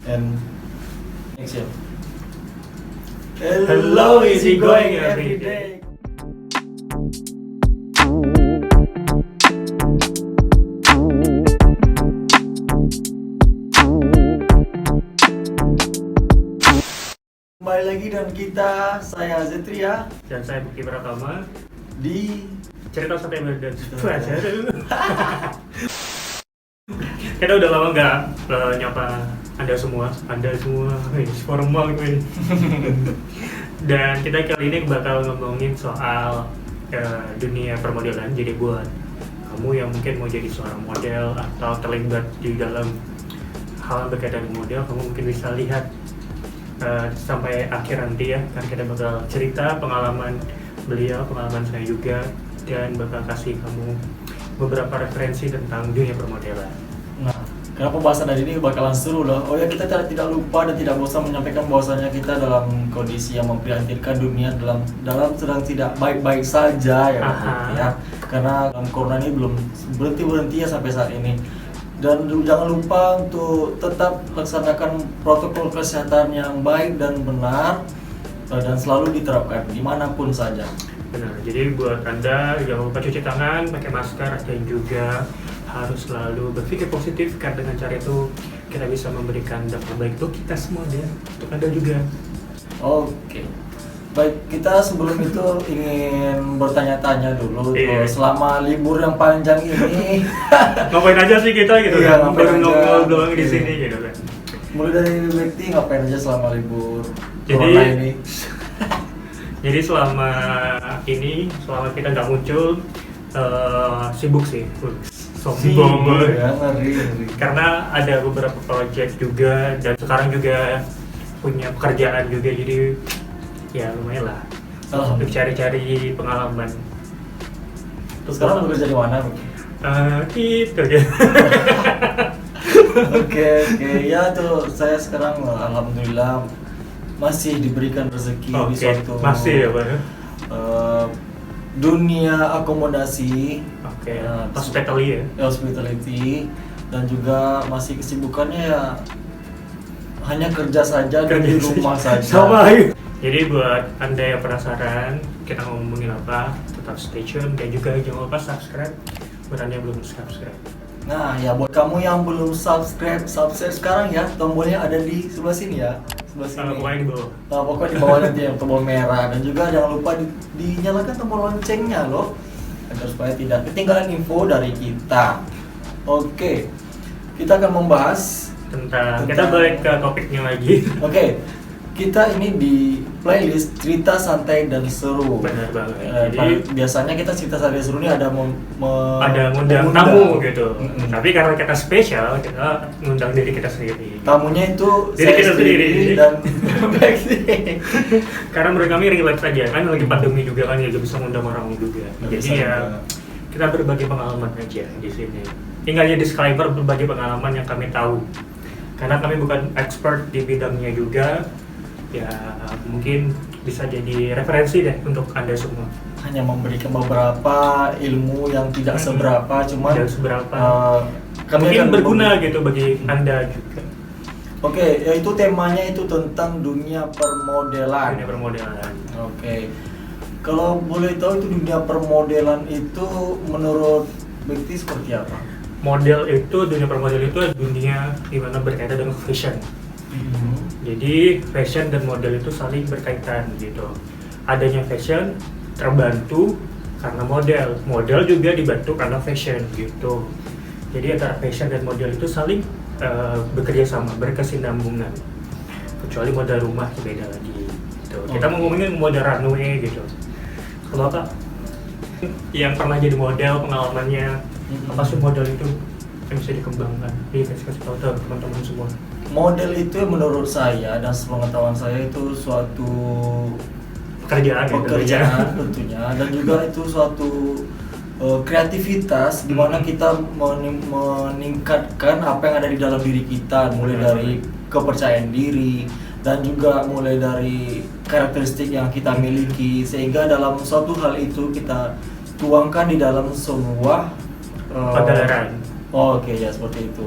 And action. Hello, easy going every day. Kembali lagi dengan kita, saya Zetria Dan saya Bukti Pratama di cerita sampai dan kita udah lama nggak nyapa anda semua, formal gue. Dan kita kali ini bakal ngomongin soal dunia permodelan. Jadi buat kamu yang mungkin mau jadi seorang model atau terlibat di dalam hal yang berkaitan dengan model, kamu mungkin bisa lihat sampai akhir nanti ya, karena kita bakal cerita pengalaman beliau, pengalaman saya juga, dan bakal kasih kamu beberapa referensi tentang dunia permodelan. Nah, karena pembahasan hari ini bakalan seru loh. Oh ya, kita tidak lupa dan tidak bosan menyampaikan bahwasanya kita dalam kondisi yang memprihatinkan, dunia dalam sedang tidak baik-baik saja ya, ya. Karena corona ini belum berhenti ya sampai saat ini. Dan jangan lupa untuk tetap laksanakan protokol kesehatan yang baik dan benar dan selalu diterapkan dimanapun saja. Benar, jadi buat Anda jangan lupa cuci tangan, pakai masker, dan juga harus selalu berpikir positif, karena dengan cara itu kita bisa memberikan dampak baik untuk kita semua dan untuk Anda juga. Oke. Baik, kita sebelum itu ingin bertanya-tanya dulu. Iya. Selama libur yang panjang ini Ngapain aja sih kita gitu Iya, kan? ngapain Baru aja. nongol doang di Iya. sini gitu kan. mulai dari Bekti ngapain aja selama libur Jadi- corona ini? Jadi selama kita nggak muncul, sibuk sih. Sombong banget. Ya, ngeri. Karena ada beberapa project juga, dan sekarang juga punya pekerjaan juga, jadi ya lumayan lah untuk cari-cari pengalaman. Terus sekarang bekerja di mana? Gitu aja. Oke, ya tuh saya sekarang alhamdulillah masih diberikan rezeki di suatu masih ya Pak. Dunia akomodasi, Hospitality ya. hospitality, dan juga masih kesibukannya ya hanya kerja saja dan di rumah saja. Sama aja. Jadi buat Anda yang penasaran kita ngomongin apa, tetap stay tune, dan juga jangan lupa subscribe buat Anda yang belum subscribe. Nah ya, buat kamu yang belum subscribe sekarang ya, tombolnya ada di sebelah sini ya, sebelah sini. Pokoknya di bawah. Pokoknya di bawah nanti yang tombol merah, dan juga jangan lupa dinyalakan tombol loncengnya loh, agar supaya tidak ketinggalan info dari kita. Oke, kita akan membahas Tentang kita balik ke topiknya lagi. Oke, kita ini di playlist cerita santai dan seru. Benar banget. Jadi Biasanya kita cerita santai dan seru ini ada ada ngundang tamu gitu. Tapi karena kita spesial, kita ngundang diri kita sendiri. Tamunya itu Diri saya kita sendiri. dan Bekti. Karena menurut kami relate saja, kan lagi pandemi juga kan, ya bisa ngundang orang juga. Jadi Bisa ya juga. kita berbagi pengalaman aja di sini. Tinggalnya disclaimer, berbagi pengalaman yang kami tahu. Karena kami bukan expert di bidangnya juga, ya mungkin bisa jadi referensi deh untuk Anda semua. Hanya memberikan beberapa ilmu yang tidak seberapa, cuman Dan seberapa kami mungkin akan berguna gitu bagi Anda juga. Oke, yaitu temanya itu tentang dunia permodelan. Dunia permodelan. Oke, kalau boleh tahu itu dunia permodelan itu menurut Bekti seperti apa? Dunia permodelan itu dunia dimana berkaitan dengan fashion. Jadi fashion dan model itu saling berkaitan gitu. Adanya fashion terbantu karena model juga dibantu karena fashion gitu. Jadi antara fashion dan model itu saling bekerja sama, berkesinambungan. Kecuali model rumah itu beda lagi gitu. Kita mau ngomongin model runway gitu. Kalau Kak yang pernah jadi model, pengalamannya apa sih model itu yang bisa dikembangkan? Kasih tahu teman-teman semua. Model itu menurut saya dan sepengetahuan saya itu suatu Pekerjaan tentunya, dan juga itu suatu kreativitas di mana kita meningkatkan apa yang ada di dalam diri kita, mulai dari kepercayaan diri dan juga mulai dari karakteristik yang kita miliki, sehingga dalam suatu hal itu kita tuangkan di dalam sebuah Pagelaran. Oke, ya seperti itu.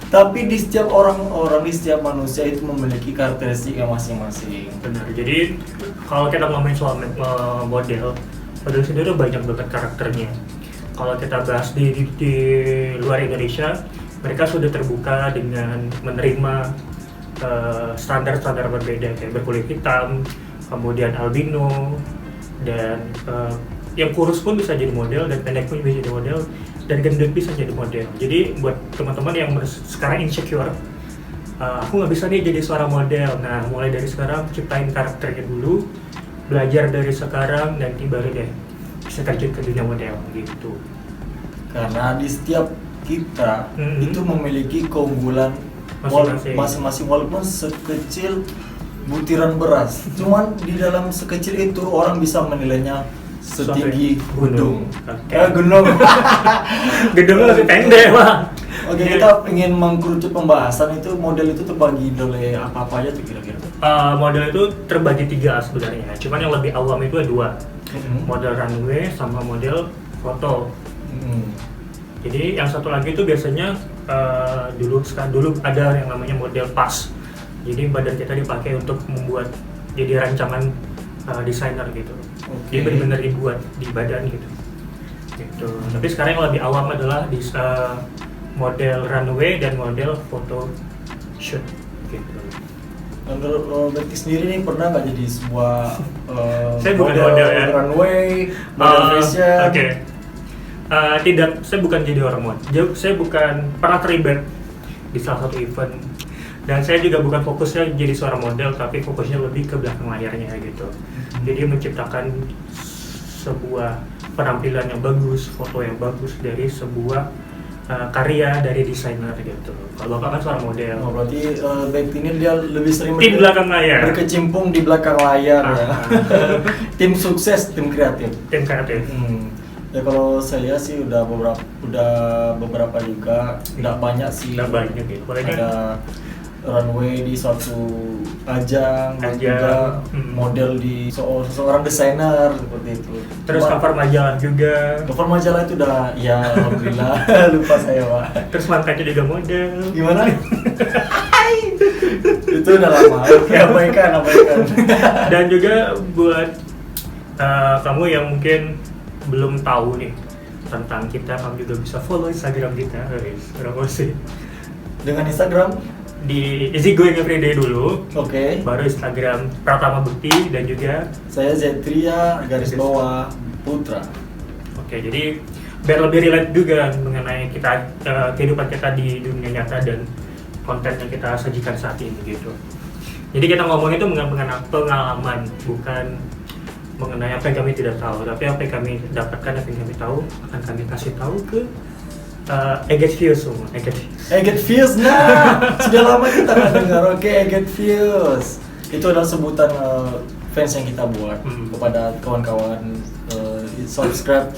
Tapi di setiap orang, di setiap manusia itu memiliki karakteristiknya masing-masing. Benar. Jadi kalau kita ngomongin soal model sendiri banyak banget karakternya. Kalau kita bahas di luar Indonesia, mereka sudah terbuka dengan menerima standar-standar berbeda kayak berkulit hitam, kemudian albino, dan yang kurus pun bisa jadi model, dan pendek pun bisa jadi model, dan gendut bisa jadi model. Jadi buat teman-teman yang sekarang insecure, aku nggak bisa nih jadi seorang model. Nah, mulai dari sekarang ciptain karakternya dulu, belajar dari sekarang, nanti baru deh bisa terjun ke dunia model gitu. Karena di setiap kita itu memiliki keunggulan masing-masing, walaupun sekecil butiran beras. Cuman di dalam sekecil itu orang bisa menilainya setinggi gunung. Gunung. Gedungnya lebih pendek, Pak. Oke, kita ingin mengkerucut pembahasan itu. Model itu terbagi oleh apa aja tuh kira-kira? Model itu terbagi 3 sebenarnya. Cuman yang lebih awam itu ada 2. Model runway sama model foto. Jadi yang satu lagi itu biasanya dulu ada yang namanya model pas. Jadi badan kita dipakai untuk membuat jadi rancangan desainer gitu. Jadi benar-benar dibuat di badan gitu. Tapi sekarang yang lebih awam adalah model runway dan model photo shoot gitu. Menurut Betty sendiri nih pernah nggak jadi sebuah saya bukan model ya. Runway, model fashion? Oke. Tidak, saya bukan jadi orang model. Saya bukan pernah terlibat di salah satu event. Dan saya juga bukan fokusnya jadi seorang model, tapi fokusnya lebih ke belakang layarnya gitu. Jadi menciptakan sebuah penampilan yang bagus, foto yang bagus dari sebuah karya dari desainer gitu. Kalau Bapak kan seorang model. Oh, berarti Betty ini dia lebih sering di belakang layar. Berkecimpung di belakang layar ya. Tim sukses, tim kreatif. Tim kreatif. Ya kalau saya sih udah beberapa juga, nggak banyak sih. Nggak banyak gitu. Ada runway di suatu ajang, dan juga model di seorang desainer seperti itu. Terus cover majalah juga. Cover majalah itu udah, ya alhamdulillah. Lupa saya, Pak. Terus mantannya juga model. Gimana? Itu udah lama. Oke, abaikan. Dan juga buat kamu yang mungkin belum tahu nih tentang kita, kamu juga bisa follow Instagram kita. Promosi. Dengan Instagram? Di Easy Going Everyday dulu. Oke. Baru Instagram Pratama Bekti, dan juga saya Zetria _ Putra. Oke, jadi biar lebih relate juga mengenai kita kehidupan kita di dunia nyata dan konten yang kita sajikan saat ini gitu. Jadi kita ngomong itu mengenai pengalaman, bukan mengenai apa yang kami tidak tahu, tapi apa yang kami dapatkan, apa yang kami tahu akan kami kasih tahu ke Eget Views semua. Eget Views, nah sudah lama kita nggak dengar. Oke, Eget Views itu adalah sebutan fans yang kita buat kepada kawan-kawan subscribe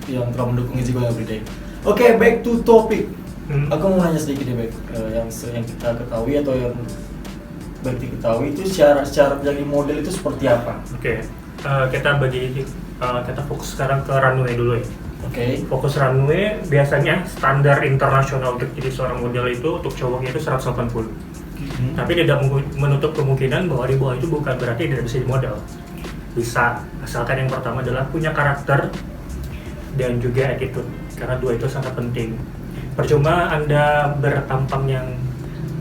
yang telah mendukung Easy Going Everyday. Oke, back to topic. Aku mau nanya sedikit deh, yang kita ketahui atau yang Betty ketahui itu syarat jadi model itu seperti apa? Oke, kita fokus sekarang ke runway dulu ya. Oke. Fokus runway biasanya standar internasional untuk jadi seorang model itu untuk cowoknya itu 180. Tapi tidak menutup kemungkinan bahwa di bawah itu bukan berarti tidak bisa jadi model. Bisa, asalkan yang pertama adalah punya karakter dan juga attitude, karena 2 itu sangat penting. Percuma Anda bertampang yang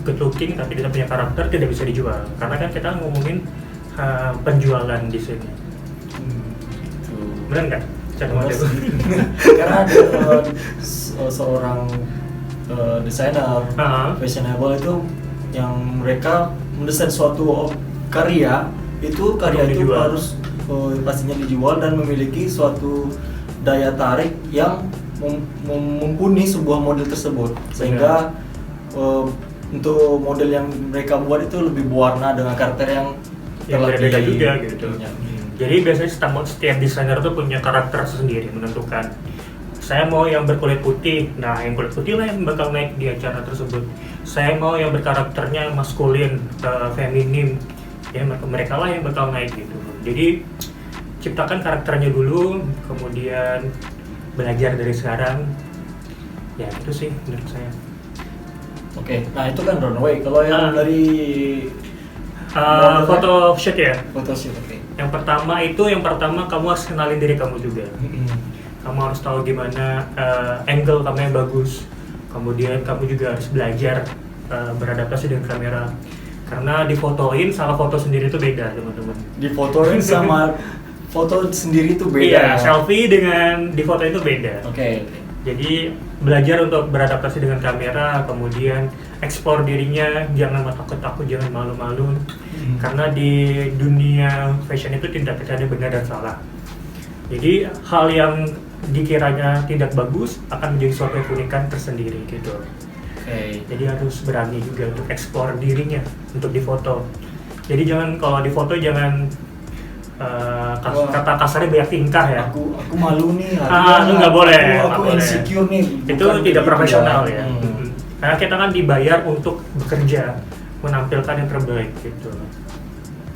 good looking tapi tidak punya karakter, tidak bisa dijual. Karena kan kita ngomongin penjualan di sini. Benar nggak? Karena ada seorang desainer fashionable itu yang mereka mendesain suatu karya itu harus pastinya dijual dan memiliki suatu daya tarik yang mumpuni sebuah model tersebut, sehingga untuk model yang mereka buat itu lebih berwarna dengan karakter yang berbeda juga gitu. Jadi biasanya setiap desainer tuh punya karakter sendiri, menentukan saya mau yang berkulit putih, nah yang kulit putih lah yang bakal naik di acara tersebut. Saya mau yang berkarakternya maskulin, feminim, ya mereka lah yang bakal naik gitu. Jadi ciptakan karakternya dulu, kemudian belajar dari sekarang. Ya itu sih menurut saya. Oke, nah itu kan runway. Kalau yang dari Foto shoot ya. photoshoot, oke. Yang pertama kamu harus kenalin diri kamu juga. Kamu harus tahu gimana angle kamu yang bagus. Kemudian kamu juga harus belajar beradaptasi dengan kamera. Karena difotoin sama foto sendiri itu beda, teman-teman. Difotoin sama foto sendiri itu beda. Iya, selfie dengan difoto itu beda. Oke. Jadi belajar untuk beradaptasi dengan kamera, kemudian explore dirinya, jangan takut-takut, jangan malu-malu. Karena di dunia fashion itu tidak ada benar dan salah. Jadi hal yang dikiranya tidak bagus akan menjadi suatu keunikan tersendiri gitu. Jadi harus berani juga untuk explore dirinya untuk difoto. Jadi kalau difoto jangan kata kasarnya banyak tingkah ya. Aku malu nih. Itu nggak boleh. Aku insecure nih. Itu tidak profesional ya. Karena kita kan dibayar untuk bekerja, menampilkan yang terbaik gitu.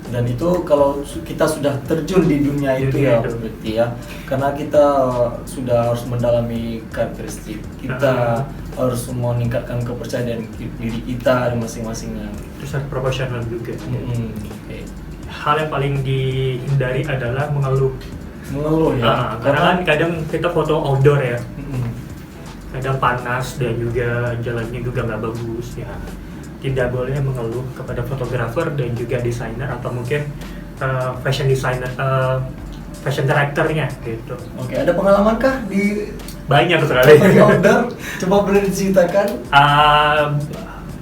Dan itu kalau kita sudah terjun di dunia itu ya berarti ya, karena kita sudah harus mendalami karakteristik kita, harus meningkatkan kepercayaan diri kita di masing-masingnya. Terus harus profesional juga. Hal yang paling dihindari adalah mengeluh ya. Karena kan kadang kita foto outdoor ya, kadang panas dan juga jalannya juga nggak bagus ya. Tidak boleh mengeluh kepada fotografer dan juga desainer atau mungkin fashion designer, fashion directornya gitu. Oke, ada pengalaman kah di banyak sekali di outdoor? Coba boleh diceritakan?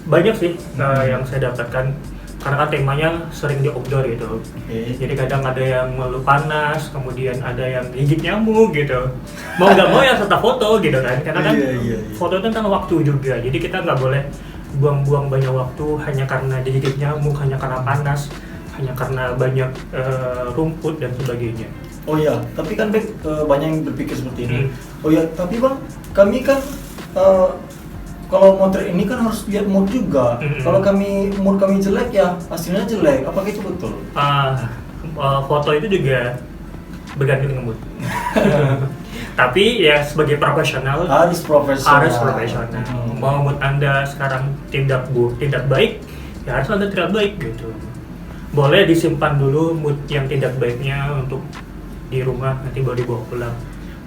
Banyak sih yang saya dapatkan, karena kan temanya sering di outdoor gitu. Jadi kadang ada yang ngeluh panas, kemudian ada yang gigit nyamuk gitu. Mau nggak mau ya tetap foto gitu kan, karena kan foto itu kan waktu juga. Jadi kita nggak boleh buang-buang banyak waktu hanya karena digigit nyamuk, hanya karena panas, hanya karena banyak rumput dan sebagainya. Oh iya, tapi kan banyak yang berpikir seperti ini. Oh iya, tapi Bang, kami kan kalau motret ini kan harus lihat mood juga. Kalau mood kami jelek ya hasilnya jelek. Apakah itu betul? Foto itu juga bergantung dengan mood. Tapi ya sebagai profesional harus profesional. Mau mood Anda sekarang tidak baik, ya harus Anda tidak baik gitu. Boleh disimpan dulu mood yang tidak baiknya untuk di rumah, nanti baru dibawa pulang.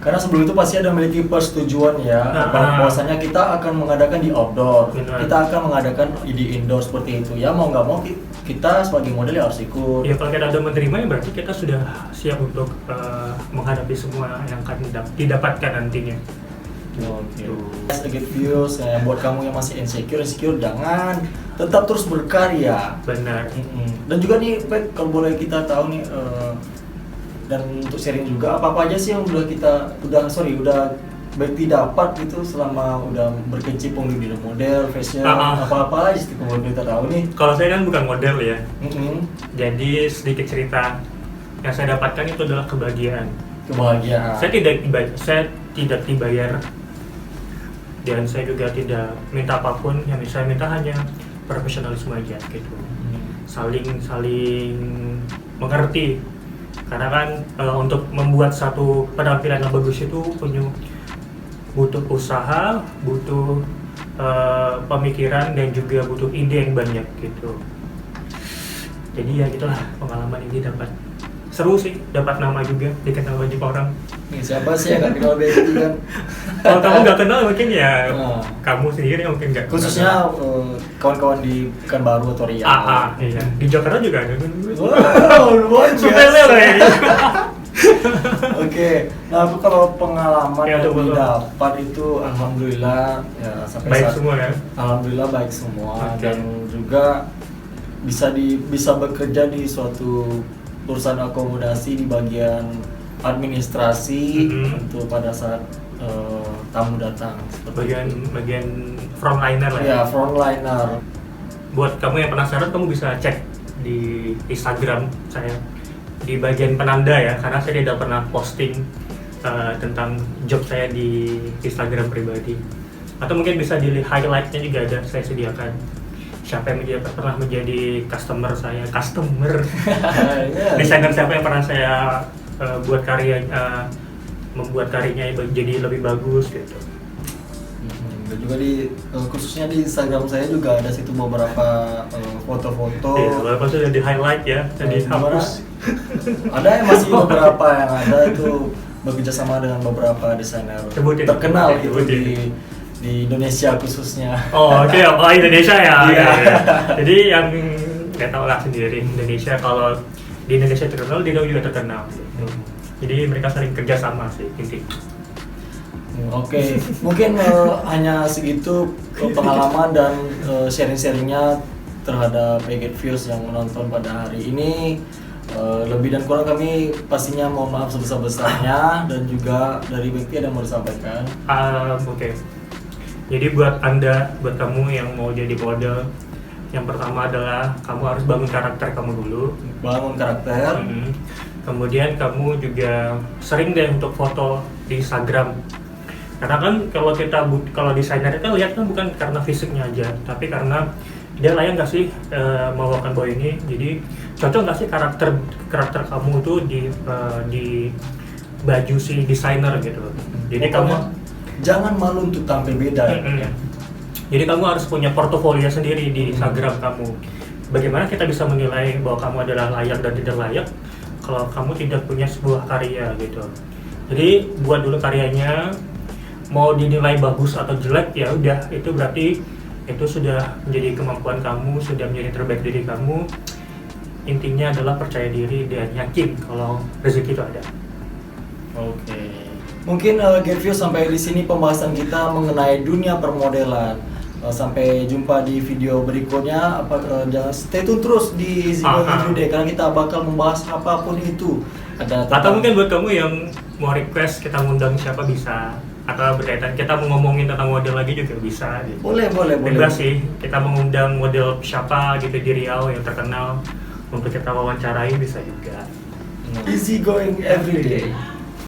Karena sebelum itu pasti ada memiliki persetujuan ya, bahwasanya kita akan mengadakan di outdoor, kita akan mengadakan di indoor seperti itu. Ya mau nggak mau kita sebagai model ya harus ikut. Ya kalau kita udah menerima ya berarti kita sudah siap untuk menghadapi semua yang akan didapatkan nantinya. Sedikit views buat kamu yang masih insecure jangan, tetap terus berkarya. Benar. Dan juga nih, Pek, kalau boleh kita tahu nih. Dan untuk sharing juga apa aja sih yang udah baik didapat gitu selama udah berkecimpung di dunia model, fashion, apa aja sih kalau kita tahu nih. Kalau saya kan bukan model ya, jadi sedikit cerita yang saya dapatkan itu adalah kebahagiaan. Saya tidak dibayar dan saya juga tidak minta apapun, yang saya minta hanya profesionalisme aja gitu, saling mengerti. Karena kan untuk membuat satu penampilan yang bagus itu butuh usaha, butuh pemikiran dan juga butuh ide yang banyak gitu. Jadi ya gitulah pengalaman ini dapat. Seru sih, dapat nama juga, dikenal banyak orang. Siapa sih yang nggak kenal Betty kan? Kalau kamu nggak kenal mungkin ya kamu sendiri mungkin nggak. Khususnya kawan-kawan di Pekanbaru atau Riau. Iya. Di Jakarta juga ada. Wow, luar biasa. Oke, nah aku kalau pengalaman ya, yang didapat itu alhamdulillah ya sampai baik semua ya. Alhamdulillah baik semua dan juga bisa bekerja di suatu urusan akomodasi di bagian administrasi untuk pada saat tamu datang. Bagian frontliner lah. Ya, frontliner. Buat kamu yang penasaran, kamu bisa cek di Instagram saya di bagian penanda ya, karena saya tidak pernah posting tentang job saya di Instagram pribadi. Atau mungkin bisa di highlightnya juga ada, saya sediakan. Siapa yang pernah menjadi customer desainer siapa yang pernah saya buat membuat karyanya jadi lebih bagus gitu. Dan juga di khususnya di Instagram saya juga ada situ beberapa foto-foto. Iya, walaupun sudah di highlight ya, dan dihapus. Ada yang masih beberapa yang ada itu bekerja sama dengan beberapa desainer terkenal gitu di Indonesia khususnya. Oh oke, oh Indonesia ya. Iya. Jadi yang nggak tahu lah sendiri Indonesia, kalau di Indonesia terkenal, di luar juga terkenal. Jadi mereka saling kerja sama sih intinya. Oke, mungkin hanya segitu pengalaman dan sharing-sharingnya terhadap Get Views yang menonton pada hari ini. Lebih dan kurang kami pastinya mohon maaf sebesar-besarnya, dan juga dari Bekti ada yang mau disampaikan. Oke. Jadi buat kamu yang mau jadi model, yang pertama adalah kamu harus bangun karakter kamu dulu. Bangun karakter. Kemudian kamu juga sering deh untuk foto di Instagram. Karena kan kalau desainer kan lihat kan bukan karena fisiknya aja, tapi karena dia layak nggak sih membawakan bawa ini. Jadi cocok nggak sih karakter kamu tuh di baju si desainer gitu. Jadi kamu jangan malu untuk tampil beda. Ya. Jadi kamu harus punya portofolio sendiri di Instagram kamu. Bagaimana kita bisa menilai bahwa kamu adalah layak dan tidak layak kalau kamu tidak punya sebuah karya gitu. Jadi buat dulu karyanya, mau dinilai bagus atau jelek ya udah, itu berarti itu sudah menjadi kemampuan kamu, sudah menjadi terbaik diri kamu. Intinya adalah percaya diri dan yakin kalau rezeki itu ada. Oke. Mungkin Get Views sampai di sini pembahasan kita mengenai dunia permodelan. Sampai jumpa di video berikutnya. Jangan stay tune terus di Zigo Everyday karena kita bakal membahas apapun itu. Atau mungkin buat kamu yang mau request kita ngundang siapa bisa, atau berkaitan kita mau ngomongin tentang model lagi juga bisa gitu. Boleh. Bebas sih, kita mengundang model siapa gitu di Riau yang terkenal untuk kita wawancarai bisa juga. Easy going every day.